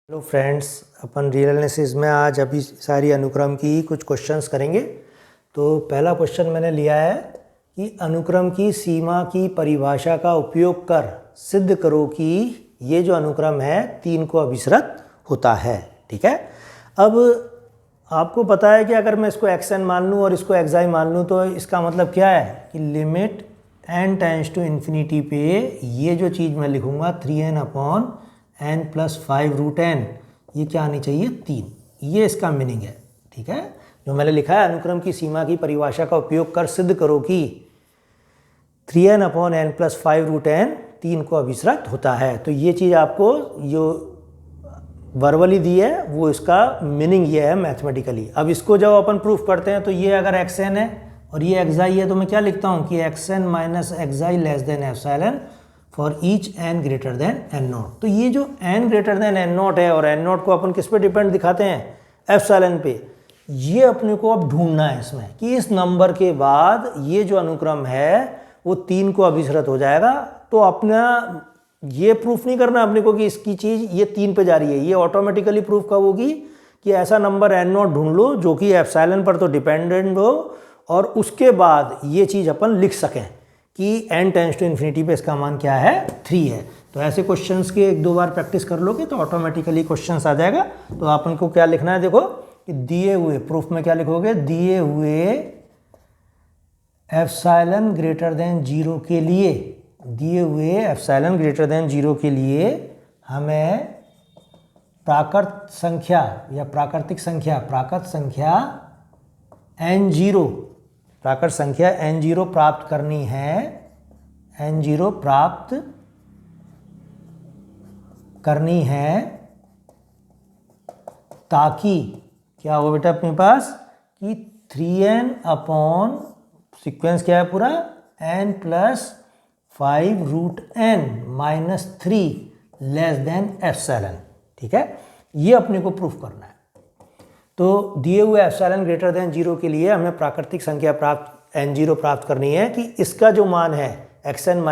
Hello friends, अपन real analysis में आज अभी सारी अनुक्रम की कुछ क्वेश्चंस करेंगे। तो पहला क्वेश्चन मैंने लिया है कि अनुक्रम की सीमा की परिभाषा का उपयोग कर सिद्ध करो कि ये जो अनुक्रम है 3 को अभिसरित होता है। ठीक है, अब आपको पता है कि अगर मैं इसको xn मान लूँ और इसको xi मान लूँ तो इसका मतलब क्या है कि limit n tends to infinity पे ये जो चीज़ मैं लिखूँगा 3n/n + 5√n, ये क्या आनी चाहिए 3। ये इसका मीनिंग है। ठीक है, जो मैंने लिखा है अनुक्रम की सीमा की परिभाषा का उपयोग कर सिद्ध करो कि 3n/n + 5√n 3 को अभिसरित होता है। तो ये चीज़ आपको जो वर्बली दी है वो इसका मीनिंग ये है मैथमेटिकली। अब इसको जब अपन प्रूफ करते हैं तो ये अगर xn है और ये xi है तो मैं क्या लिखता हूँ कि xn - xi < for each n greater than n0। तो ये जो n ग्रेटर देन n0 है और n0 को अपन किस पे डिपेंड दिखाते हैं, एप्सिलॉन पे। ये अपने को अब ढूंढना है इसमें कि इस नंबर के बाद ये जो अनुक्रम है वो 3 को अभिसरित हो जाएगा। तो अपना ये प्रूफ नहीं करना अपने को कि इसकी चीज़ ये 3 पे जा रही है, ये ऑटोमेटिकली प्रूफ कब होगी कि ऐसा नंबर n0 ढूंढ लो जो कि एप्सिलॉन पर तो डिपेंडेंट हो और उसके बाद ये चीज़ अपन लिख सकें कि n टेंड्स टू इन्फिनिटी पे इसका मान क्या है 3 है। तो ऐसे क्वेश्चंस के 1-2 बार प्रैक्टिस कर लोगे तो ऑटोमेटिकली क्वेश्चंस आ जाएगा। तो अपन को क्या लिखना है, देखो कि दिए हुए प्रूफ में क्या लिखोगे, दिए हुए एप्सिलॉन ग्रेटर देन 0 के लिए, दिए हुए एप्सिलॉन ग्रेटर देन 0 के लिए हमें प्राकृत संख्या या प्राकृतिक संख्या n0 प्राप्त करनी है, n0 प्राप्त करनी है ताकि क्या हो बेटा अपने पास कि 3n अपॉन सीक्वेंस क्या है पूरा n + 5√n - 3 less than epsilon. ठीक है, ये अपने को प्रूफ करना है। तो दिए हुए एप्सिलॉन ग्रेटर देन 0 के लिए हमें प्राकृतिक संख्या प्राप्त n0 प्राप्त करनी है कि इसका जो मान है xn -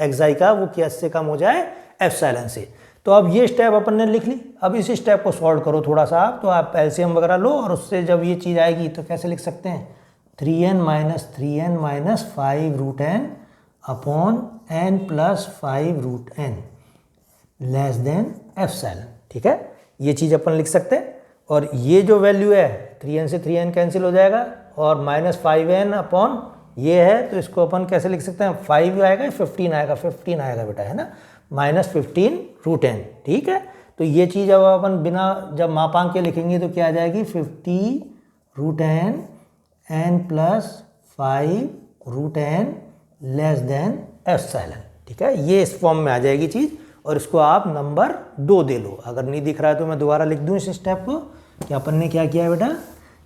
xi का वो क्या से कम हो जाए एप्सिलॉन से। तो अब ये स्टेप अपन ने लिख ली। अब इस स्टेप को सॉल्व करो थोड़ा सा आप, तो आप एलसीएम वगैरह लो और उससे जब ये चीज़ आएगी तो कैसे लिख सकते हैं, 3n - 5√n upon n + 5√n less than epsilon. ठीक है, ये चीज़ अपन लिख सकते हैं। और ये जो वैल्यू है 3n से 3n कैंसिल हो जाएगा और -5n अपॉन ये है, तो इसको अपन कैसे लिख सकते हैं, 5 आएगा 15 आएगा, 15 आएगा बेटा, है ना, -15√n। ठीक है, तो ये चीज़ अब अपन बिना जब मापांक के लिखेंगे तो क्या आ जाएगी 50√n n + 5√n less than epsilon. ठीक है, ये इस फॉर्म में आ जाएगी चीज़ और इसको आप नंबर 2 दे लो। अगर नहीं दिख रहा है तो मैं दोबारा लिख दूं इस स्टेप को कि अपन ने क्या किया है बेटा,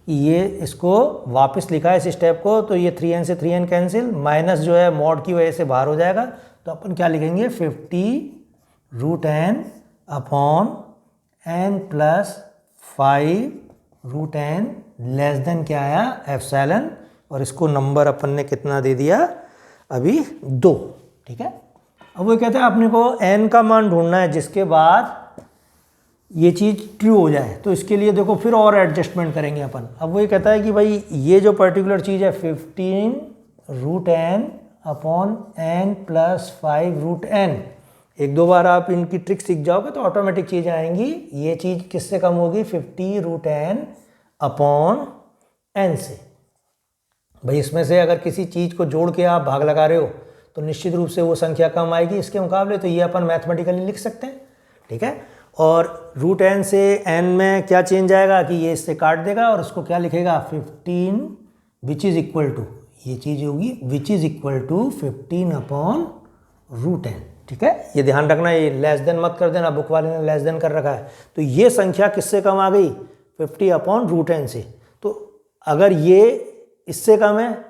ये इसको वापस लिखा है इस स्टेप को। तो ये 3n से 3n कैंसिल, माइनस जो है मॉड की वजह से बाहर हो जाएगा। तो अपन क्या लिखेंगे 50√n upon n + 5√n less than क्या आया एप्सिलॉन, और इसको नंबर अपन ने कितना दे दिया अभी 2। ठीक है, अब वो कहते हैं अपने को n का मान ढूंढना है जिसके बाद ये चीज़ ट्रू हो जाए। तो इसके लिए देखो फिर और एडजस्टमेंट करेंगे अपन। अब वो ये कहता है कि भाई ये जो पर्टिकुलर चीज़ है 15√n अपॉन n + 5√n, 1-2 बार आप इनकी ट्रिक सीख जाओगे तो ऑटोमेटिक चीज़ें आएंगी। ये चीज़ किससे कम होगी 50√n अपॉन n से। भाई इसमें से अगर किसी चीज़ को जोड़ के आप भाग लगा रहे हो तो निश्चित रूप से वो संख्या कम आएगी इसके मुकाबले। तो ये अपन मैथमेटिकली लिख सकते हैं। ठीक है, और √n से n में क्या चेंज आएगा कि ये इससे काट देगा और उसको क्या लिखेगा 15 विच इज़ इक्वल टू, ये चीज़ होगी which is equal to 15/√n। ठीक है, ये ध्यान रखना, ये लेस देन मत कर देना, बुक वाले ने लेस देन कर रखा है। तो ये संख्या किससे कम आ गई 50/√n से। तो अगर ये इससे कम है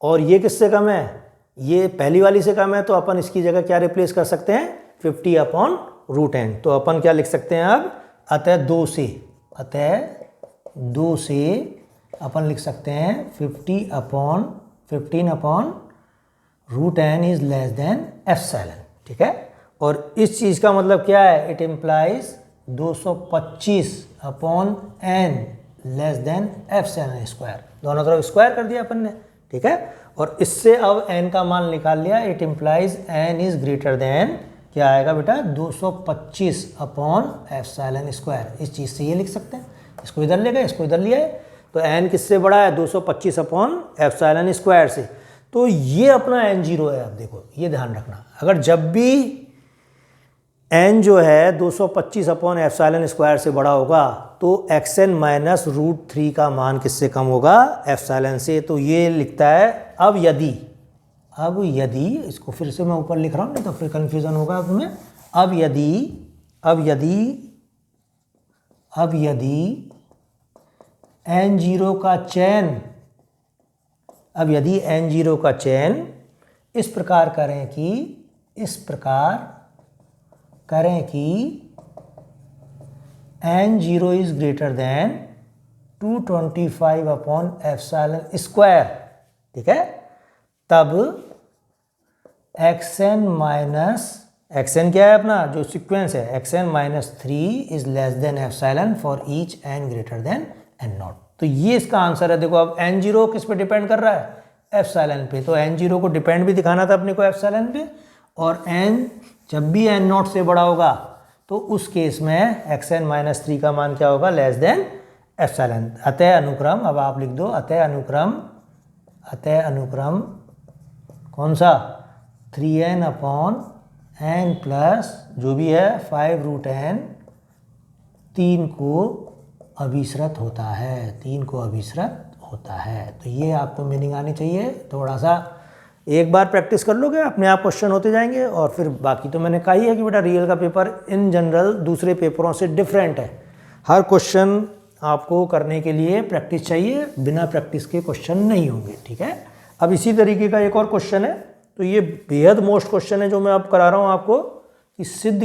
और ये किससे कम है, ये पहली वाली से कम है, तो अपन इसकी जगह क्या रिप्लेस कर सकते हैं 50/√n। तो अपन क्या लिख सकते हैं अब, अतः 2 से अपन लिख सकते हैं 15/√n is less than epsilon. ठीक है, और इस चीज़ का मतलब क्या है, it implies 225 upon n less than f∗2। दोनों तरफ स्क्वायर कर दिया अपन ने, ठीक है। और इससे अब n का मान निकाल लिया। It implies n is greater then, क्या आएगा बेटा, 225 अपॉन f∗2। इस चीज़ से ये लिख सकते हैं, इसको इधर ले गए, इसको इधर लिया है, तो n किससे बड़ा है, 225 अपॉन f∗2 से। तो ये अपना n0 है। अब देखो ये ध्यान रखना, अगर जब भी n जो है 225 अपॉन f∗2 से बड़ा होगा तो xn माइनस √3 का मान किससे कम होगा, f∗ से। तो ये लिखता है अब यदि इसको फिर से मैं ऊपर लिख रहा हूँ, नहीं तो फिर कंफ्यूजन होगा तुम्हें। अब यदि n0 का चयन इस प्रकार करें कि n0 is greater then 225 upon f∗2, ठीक है, तब xn क्या है अपना जो सीक्वेंस है, xn-3 is less then f∗ for each n greater than n0। तो ये इसका आंसर है। देखो अब n0 किस पे डिपेंड कर रहा है, f∗ पे, तो n0 को डिपेंड भी दिखाना था अपने को f∗ पे, और n जब भी n0 से बड़ा होगा तो उस केस में xn-3 का मान क्या होगा, लेस देन f∗। अतः अनुक्रम, अब आप लिख दो अतः अनुक्रम कौन सा, 3n अपॉन n प्लस जो भी है 5√n 3 को अभिसृत होता है। तो ये आपको मीनिंग आनी चाहिए। थोड़ा सा एक बार प्रैक्टिस कर लोगे, अपने आप क्वेश्चन होते जाएंगे। और फिर बाकी तो मैंने कहा ही है कि बेटा रियल का पेपर इन जनरल दूसरे पेपरों से डिफरेंट है। हर क्वेश्चन आपको करने के लिए प्रैक्टिस चाहिए, बिना प्रैक्टिस के क्वेश्चन नहीं होंगे, ठीक है। अब इसी तरीके का एक और क्वेश्चन है, तो ये बेहद मोस्ट क्वेश्चन है जो मैं अब करा रहा हूँ आपको, कि सिद्ध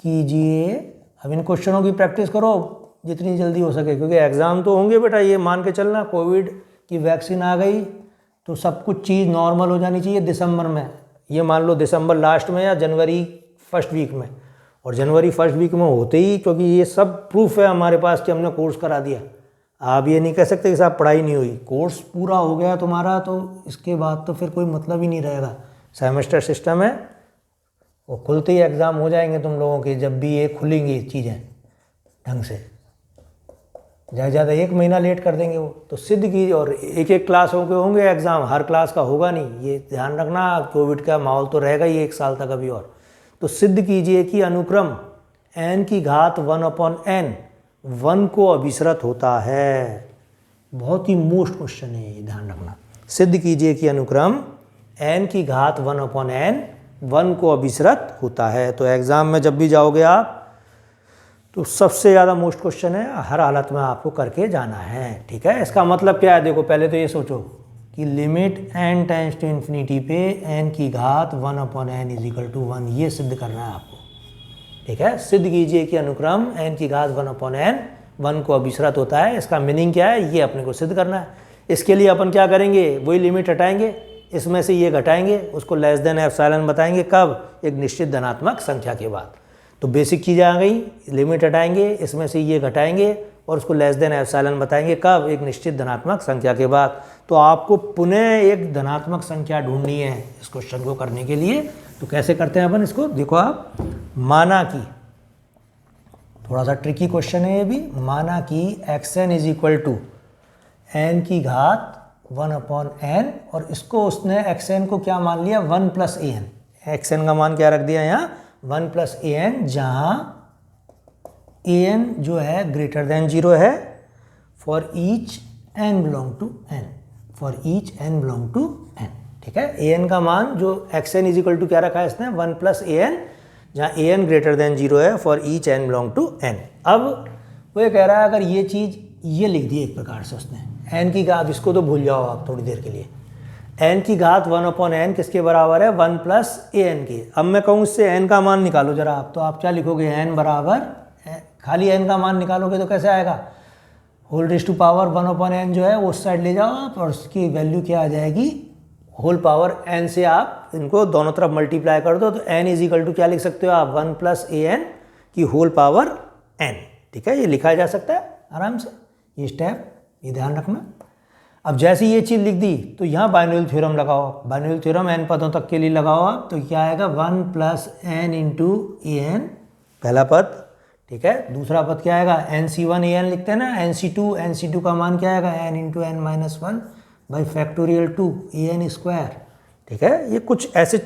कीजिए। अब इन क्वेश्चनों की प्रैक्टिस करो जितनी जल्दी हो सके, क्योंकि एग्ज़ाम तो होंगे बेटा। ये मान के चलना कोविड की वैक्सीन आ गई तो सब कुछ चीज़ नॉर्मल हो जानी चाहिए दिसंबर में। ये मान लो दिसंबर लास्ट में या जनवरी फर्स्ट वीक में, और जनवरी फर्स्ट वीक में होते ही, क्योंकि ये सब प्रूफ है हमारे पास कि हमने कोर्स करा दिया। आप ये नहीं कह सकते कि साहब पढ़ाई नहीं हुई, कोर्स पूरा हो गया तुम्हारा, तो इसके बाद तो फिर कोई मतलब ही नहीं रहेगा। सेमेस्टर सिस्टम है, वो खुलते ही एग्ज़ाम हो जाएंगे तुम लोगों के, जब भी ये खुलेंगी चीज़ें ढंग से। ज़्यादा 1 महीना लेट कर देंगे वो, तो सिद्ध कीजिए। और एक क्लास होंगे एग्ज़ाम, हर क्लास का होगा नहीं, ये ध्यान रखना। कोविड का माहौल तो रहेगा ही 1 साल तक अभी और। तो सिद्ध कीजिए कि अनुक्रम n की घात 1/n 1 को अभिसृत होता है। बहुत ही मोस्ट क्वेश्चन है ये, ध्यान रखना। सिद्ध कीजिए कि अनुक्रम n की घात 1/n 1 को अभिसृत होता है। तो एग्ज़ाम में जब भी जाओगे आप, तो सबसे ज़्यादा मोस्ट क्वेश्चन है, हर हालत में आपको करके जाना है, ठीक है। इसका मतलब क्या है, देखो पहले तो ये सोचो कि limit n tends to infinity पे n की घात 1/n इज इक्वल टू 1, ये सिद्ध करना है आपको, ठीक है। सिद्ध कीजिए कि अनुक्रम n की घात 1/n 1 को अभिसृत होता है। इसका मीनिंग क्या है, ये अपने को सिद्ध करना है। इसके लिए अपन क्या करेंगे, वही लिमिट हटाएंगे, इसमें से ये घटाएंगे, उसको लेस देन एप्सिलॉन बताएंगे। कब, एक निश्चित धनात्मक संख्या के बाद। तो बेसिक चीज़ आ गई, लिमिट हटाएंगे, इसमें से ये घटाएंगे और उसको लेस देन एप्सिलॉन बताएंगे। कब, एक निश्चित धनात्मक संख्या के बाद। तो आपको पुनः एक धनात्मक संख्या ढूंढनी है इस क्वेश्चन को करने के लिए। तो कैसे करते हैं अपन इसको, देखो आप, माना कि, थोड़ा सा ट्रिकी क्वेश्चन है ये भी। माना कि xn is equal to n की घात 1/n, और इसको उसने xn को क्या मान लिया, 1 + an। xn का मान क्या रख दिया यहाँ, 1 + an, जहाँ an जो है ग्रेटर देन 0 है for each n belong to n, for each n belong to n, ठीक है। an का मान जो xn इज इक्वल टू क्या रखा है इसने, 1 + an, जहाँ an ग्रेटर देन 0 है for each n belong to n। अब वो ये कह रहा है, अगर ये चीज़ ये लिख दी एक प्रकार से उसने, n की घात, इसको तो भूल जाओ आप थोड़ी देर के लिए, n की घात 1/n किसके बराबर है, 1 + an के। अब मैं कहूँ इससे n का मान निकालो जरा आप, तो आप क्या लिखोगे, n बराबर, खाली n का मान निकालोगे तो कैसे आएगा, whole raise to power 1/n जो है वो उस साइड ले जाओ आप, और उसकी वैल्यू क्या आ जाएगी, होल पावर n से आप तो इनको दोनों तरफ मल्टीप्लाई कर दो, तो n इज इक्वल टू क्या लिख सकते हो आप, 1 प्लस ए एन की होल पावर n। ठीक है, ये लिखा जा सकता है आराम से, ये स्टेप ये ध्यान रखना। अब जैसे ये चीज़ लिख दी तो यहाँ बाइनोमियल थ्योरम लगाओ, बाइनोमियल थ्योरम n पदों तक के लिए लगाओ आप, तो क्या आएगा 1 plus N into A N, पहला पद। ठीक है, दूसरा पद क्या आएगा, NC1 AN लिखते हैं ना, NC2 का मान क्या आएगा, n into n minus 1 by factorial 2 AN square. ठीक है, ये कुछ ऐसे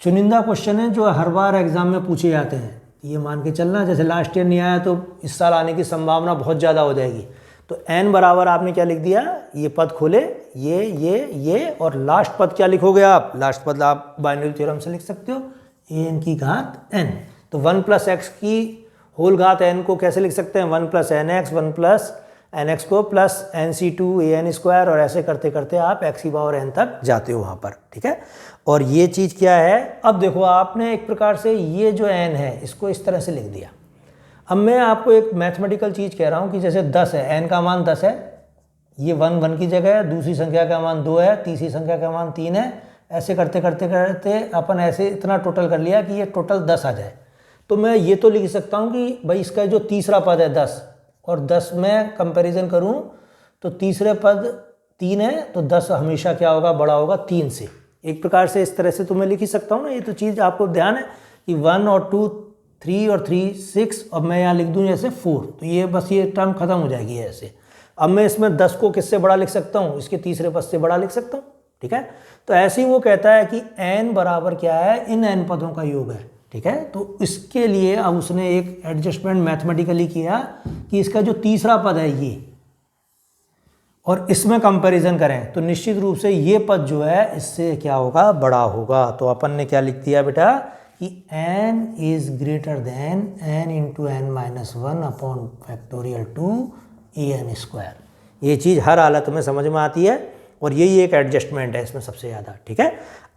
चुनिंदा क्वेश्चन हैं जो हर बार एग्जाम में पूछे जाते हैं। ये मान के चलना जैसे लास्ट ईयर नहीं आया तो इस साल आने की संभावना बहुत ज़्यादा हो जाएगी। तो n बराबर आपने क्या लिख दिया, ये पद खोले, ये और लास्ट पद क्या लिखोगे आप, लास्ट पद आप बाइनोमियल थ्योरम से लिख सकते हो an की घात n। तो 1 प्लस एक्स की होल घात n को कैसे लिख सकते हैं, 1 plus n x, 1 plus n x को प्लस NC2 AN स्क्वायर, और ऐसे करते करते आप x की पावर n तक जाते हो वहाँ पर। ठीक है, और ये चीज़ क्या है, अब देखो आपने एक प्रकार से ये जो n है इसको इस तरह से लिख दिया। अब मैं आपको एक मैथमेटिकल चीज़ कह रहा हूँ कि जैसे 10 है, n का मान 10 है, ये 1 की जगह है, दूसरी संख्या का मान 2 है, तीसरी संख्या का मान 3 है, ऐसे करते करते करते अपन ऐसे इतना टोटल कर लिया कि ये टोटल 10 आ जाए। तो मैं ये तो लिख सकता हूँ कि भाई इसका जो तीसरा पद है 10 और 10 में कंपैरिजन करूँ तो तीसरे पद 3 है, तो 10 हमेशा क्या होगा, बड़ा होगा 3 से। एक प्रकार से इस तरह से तो मैं लिख ही सकता हूँ ना, ये तो चीज़ आपको ध्यान है कि 1 और 2 3 और 3 6, अब मैं यहाँ लिख दूँ जैसे 4, तो ये बस ये टर्म खत्म हो जाएगी ऐसे। अब मैं इसमें 10 को किससे बड़ा लिख सकता हूँ, इसके तीसरे पद से बड़ा लिख सकता हूँ। ठीक है, तो ऐसे ही वो कहता है कि n बराबर क्या है, इन n पदों का योग है। ठीक है, तो इसके लिए अब उसने एक एडजस्टमेंट मैथमेटिकली किया कि इसका जो तीसरा पद है ये, और इसमें कंपैरिजन करें तो निश्चित रूप से ये पद जो है इससे क्या होगा, बड़ा होगा। तो अपन ने क्या लिख दिया बेटा कि n is greater than n into n minus 1 upon factorial 2 AN square. ये चीज़ हर हालत में समझ में आती है और यही एक एडजस्टमेंट है इसमें सबसे ज़्यादा। ठीक है,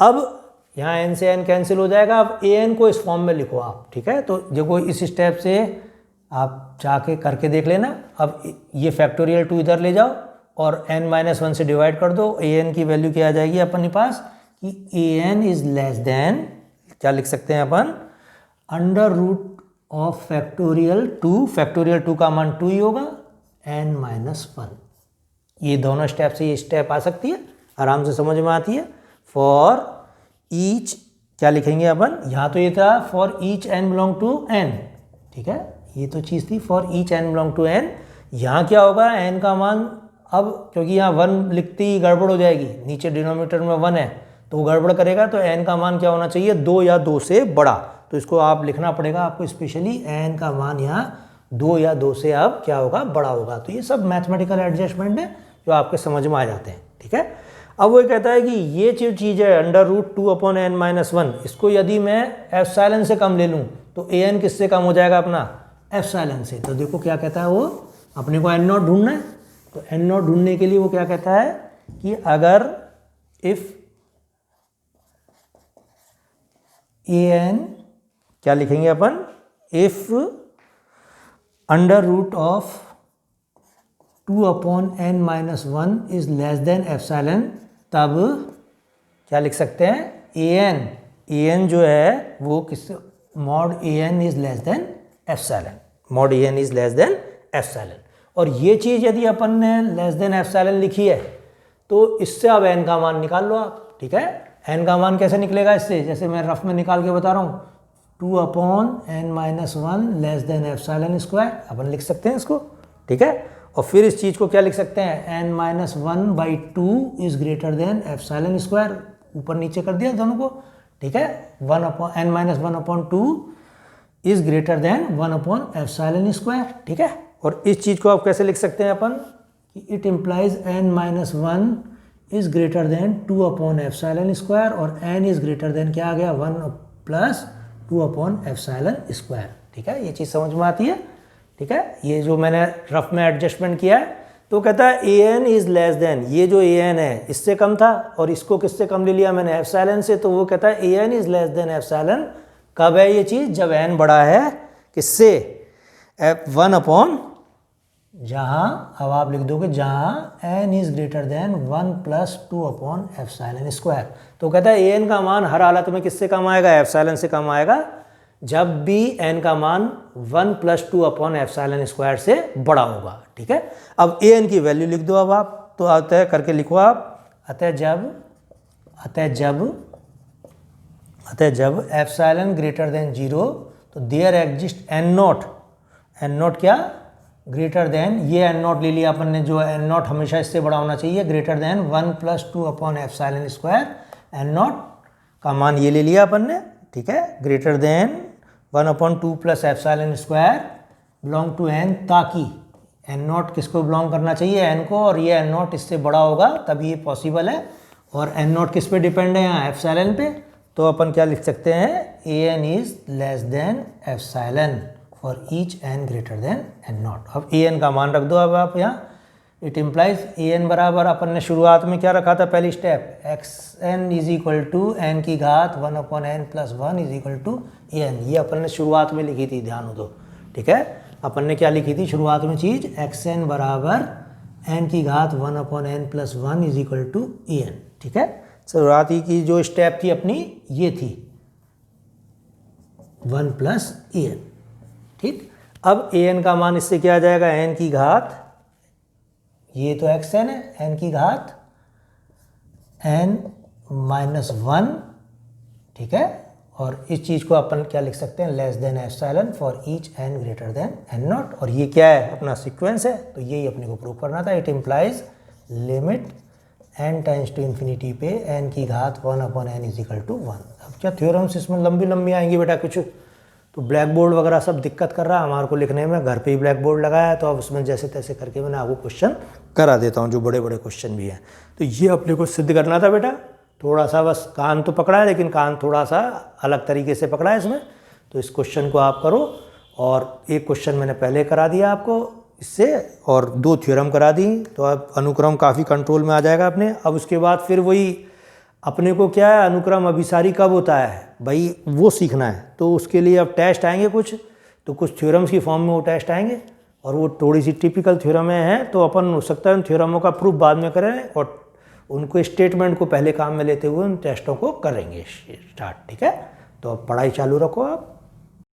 अब यहाँ n से n कैंसिल हो जाएगा, अब AN को इस फॉर्म में लिखो आप। ठीक है, तो देखो इस स्टेप से आप जाके करके देख लेना। अब ये फैक्टोरियल 2 इधर ले जाओ और n-1 से डिवाइड कर दो, AN की वैल्यू क्या आ जाएगी अपने पास कि AN इज लेस देन, क्या लिख सकते हैं अपन, under root of factorial 2, factorial 2 का मान 2 ही होगा, n-1। ये दोनों स्टेप से ये स्टेप आ सकती है, आराम से समझ में आती है। फॉर ईच क्या लिखेंगे अपन, यहाँ तो ये था for each n belong to n। ठीक है, ये तो चीज़ थी for each n belong to n। यहाँ क्या होगा, n का मान, अब क्योंकि यहाँ 1 लिखते ही गड़बड़ हो जाएगी, नीचे डिनोमिनेटर में 1 है तो वो गड़बड़ करेगा, तो n का मान क्या होना चाहिए, 2 या 2 से बड़ा। तो इसको आप लिखना पड़ेगा आपको स्पेशली, n का मान यहाँ 2 या 2 से अब क्या होगा, बड़ा होगा। तो ये सब मैथमेटिकल एडजस्टमेंट है जो आपके समझ में आ जाते हैं। ठीक है, अब वो कहता है कि ये जो चीज़ है अंडर रूट 2 अपॉन n-1, इसको यदि मैं एप्सिलॉन से कम ले लूँ तो an किससे कम हो जाएगा अपना, एप्सिलॉन से। तो देखो क्या कहता है वो, अपने को n0 ढूंढना है, तो n0 ढूंढने के लिए वो क्या कहता है कि अगर इफ an, क्या लिखेंगे अपन, if under root of 2 upon n-1 is less than epsilon, तब क्या लिख सकते हैं, an जो है वो किस, mod an is less than epsilon, mod an is less than epsilon. और ये चीज़ यदि अपन ने लेस देन एप्सिलॉन लिखी है तो इससे अब n का मान निकाल लो आप। ठीक है, n का मान कैसे निकलेगा इससे, जैसे मैं रफ में निकाल के बता रहा हूँ, 2 upon n-1 less than epsilon square, अपन लिख सकते हैं इसको। ठीक है, और फिर इस चीज़ को क्या लिख सकते हैं, n-1/2 is greater then epsilon square, ऊपर नीचे कर दिया दोनों को। ठीक है, n-1/2 is greater than 1 upon epsilon square. ठीक है, और इस चीज़ को आप कैसे लिख सकते हैं अपन कि it implies n-1 is greater then 2 upon epsilon square, और n इज ग्रेटर देन क्या आ गया, 1 प्लस 2 अपॉन एप्सिलॉन स्क्वायर। ठीक है, ये चीज़ समझ में आती है। ठीक है, ये जो मैंने रफ में एडजस्टमेंट किया है, तो कहता है an इज लेस देन, ये जो an है इससे कम था और इसको किससे कम ले लिया मैंने, एप्सिलॉन से, तो वो कहता है an is less than epsilon. कब है ये चीज़, जब n बड़ा है किससे, 1 अपॉन जहाँ अब आप लिख दोगे जहाँ n is greater than 1 plus 2 upon epsilon square. तो कहता है an का मान हर हालत में किससे कम आएगा, एप्सिलॉन से कम आएगा, जब भी n का मान 1 प्लस 2 अपॉन एप्सिलॉन स्क्वायर से बड़ा होगा। ठीक है, अब an की वैल्यू लिख दो अब आप, तो अतः करके लिखो आप, अतः जब एप्सिलॉन ग्रेटर देन 0 तो देयर एग्जिस्ट n नॉट क्या ग्रेटर देन, ये n नॉट ले लिया अपन ने, जो n नॉट हमेशा इससे बड़ा होना चाहिए, greater than 1 plus 2 upon epsilon square, n not का मान ये ले लिया अपन ने। ठीक है, greater than 1 upon 2 plus epsilon square belong to n, ताकि n नॉट किसको बिलोंग करना चाहिए, n को, और ये n नॉट इससे बड़ा होगा तब ये पॉसिबल है। और n नॉट किस पे डिपेंड है यहाँ, एप्सिलॉन पे, तो अपन क्या लिख सकते हैं, an is less than epsilon for each n greater than n not. अब an का मान रख दो अब आप यहाँ, इट इम्प्लाइज an बराबर अपन ने शुरुआत में क्या रखा था, पहली step xn is equal to n की घात 1 upon n plus 1 is equal to an, ये अपन ने शुरुआत में लिखी थी, ध्यान दो। ठीक है, अपन ने क्या लिखी थी शुरुआत में चीज़, xn बराबर n की घात 1 upon n plus 1 is equal to an। ठीक है, शुरुआती की जो स्टेप थी अपनी ये थी 1 प्लस an। ठीक, अब an का मान इससे क्या आ जाएगा, n की घात, ये तो xn है, n की घात n माइनस 1। ठीक है, और इस चीज़ को अपन क्या लिख सकते हैं, less than epsilon for each n greater than n not. और ये क्या है, अपना सीक्वेंस है, तो यही अपने को प्रूव करना था। It implies limit n tends to infinity पे n की घात 1 upon n is equal to 1। अब क्या थ्योरम्स इसमें लंबी लंबी आएंगी बेटा, कुछ तो ब्लैक बोर्ड वगैरह सब दिक्कत कर रहा है हमारे को लिखने में, घर पे ही ब्लैक बोर्ड लगाया है, तो अब उसमें जैसे तैसे करके मैंने आपको क्वेश्चन करा देता हूँ, जो बड़े बड़े क्वेश्चन भी हैं। तो ये अपने को सिद्ध करना था बेटा, थोड़ा सा बस कान तो पकड़ा है, लेकिन कान थोड़ा सा अलग तरीके से पकड़ा है इसमें। तो इस क्वेश्चन को आप करो, और एक क्वेश्चन मैंने पहले करा दिया आपको इससे, और 2 थ्योरम करा दी, तो अब अनुक्रम काफ़ी कंट्रोल में आ जाएगा अपने। अब उसके बाद फिर वही अपने को क्या है, अनुक्रम अभिसारी कब होता है भाई, वो सीखना है। तो उसके लिए अब टेस्ट आएंगे कुछ, तो कुछ थ्योरम्स की फॉर्म में वो टेस्ट आएंगे, और वो थोड़ी सी टिपिकल थ्योरमें हैं, तो अपन हो सकता है उन थ्योरमों का प्रूफ बाद में करें, और उनको स्टेटमेंट को पहले काम में लेते हुए उन टेस्टों को करेंगे स्टार्ट। ठीक है, तो अब पढ़ाई चालू रखो आप।